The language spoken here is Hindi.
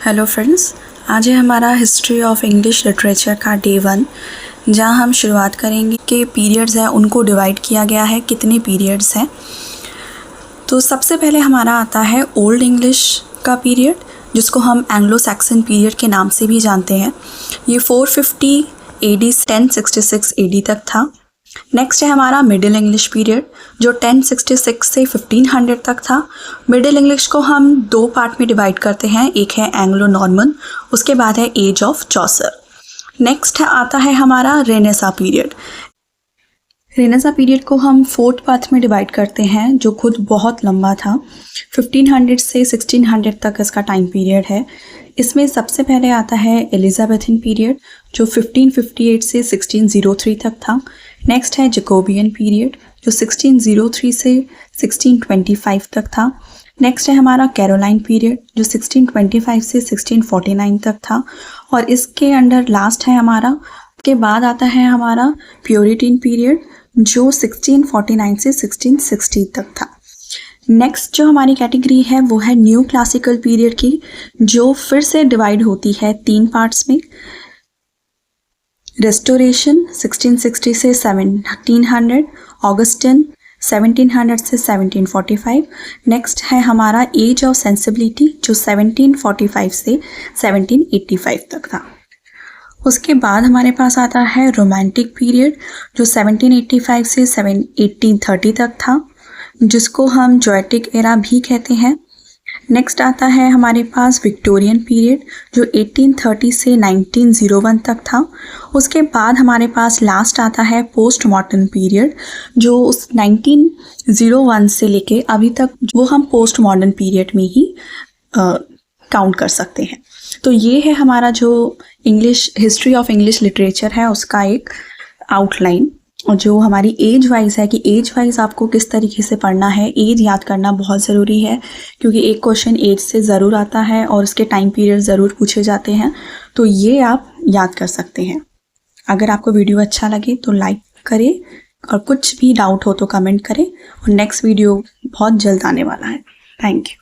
हेलो फ्रेंड्स, आज है हमारा हिस्ट्री ऑफ इंग्लिश लिटरेचर का डे 1, जहां हम शुरुआत करेंगे कि पीरियड्स हैं उनको डिवाइड किया गया है, कितने पीरियड्स हैं। तो सबसे पहले हमारा आता है ओल्ड इंग्लिश का पीरियड, जिसको हम एंग्लो सैक्सन पीरियड के नाम से भी जानते हैं। ये 450 AD से 1066 AD तक था। नेक्स्ट है हमारा मिडिल इंग्लिश पीरियड, जो 1066 से 1500 तक था। मिडिल इंग्लिश को हम दो पार्ट में डिवाइड करते हैं, एक है एंग्लो नॉर्मन, उसके बाद है एज ऑफ चौसर। नेक्स्ट आता है हमारा रेनेसा पीरियड। रेनेसा पीरियड को हम 4th पार्ट में डिवाइड करते हैं, जो खुद बहुत लंबा था। 1500 से 1600 तक इसका टाइम पीरियड है। इसमें सबसे पहले आता है एलिजाबेथन पीरियड, जो 1558 से 1603 तक था। नेक्स्ट है जैकोबियन पीरियड, जो 1603 से 1625 तक था। नेक्स्ट है हमारा कैरोलाइन पीरियड, जो 1625 से 1649 तक था। और इसके अंडर लास्ट है हमारा, के बाद आता है हमारा प्योरिटन पीरियड, जो 1649 से 1660 तक था। नेक्स्ट जो हमारी कैटेगरी है वो है न्यू क्लासिकल पीरियड की, जो फिर से डिवाइड होती है 3 पार्ट्स में। रेस्टोरेशन 1660 से 1700, ऑगस्टिन 1700 से 1745। नेक्स्ट है हमारा एज ऑफ सेंसिबिलिटी, जो 1745 से 1785 तक था। उसके बाद हमारे पास आता है रोमांटिक पीरियड, जो 1785 से 1830 तक था, जिसको हम जोएटिक एरा भी कहते हैं। नेक्स्ट आता है हमारे पास विक्टोरियन पीरियड, जो 1830 से 1901 तक था। उसके बाद हमारे पास लास्ट आता है पोस्ट मॉडर्न पीरियड, जो उस 1901 से लेके अभी तक वो हम पोस्ट मॉडर्न पीरियड में ही काउंट कर सकते हैं। तो ये है हमारा जो English history of English literature है, उसका एक आउटलाइन। और जो हमारी एज वाइज है कि एज वाइज आपको किस तरीके से पढ़ना है, एज याद करना बहुत ज़रूरी है, क्योंकि एक क्वेश्चन एज से ज़रूर आता है और उसके टाइम पीरियड ज़रूर पूछे जाते हैं। तो ये आप याद कर सकते हैं। अगर आपको वीडियो अच्छा लगे तो लाइक करें, और कुछ भी डाउट हो तो कमेंट करें। और नेक्स्ट वीडियो बहुत जल्द आने वाला है। Thank you.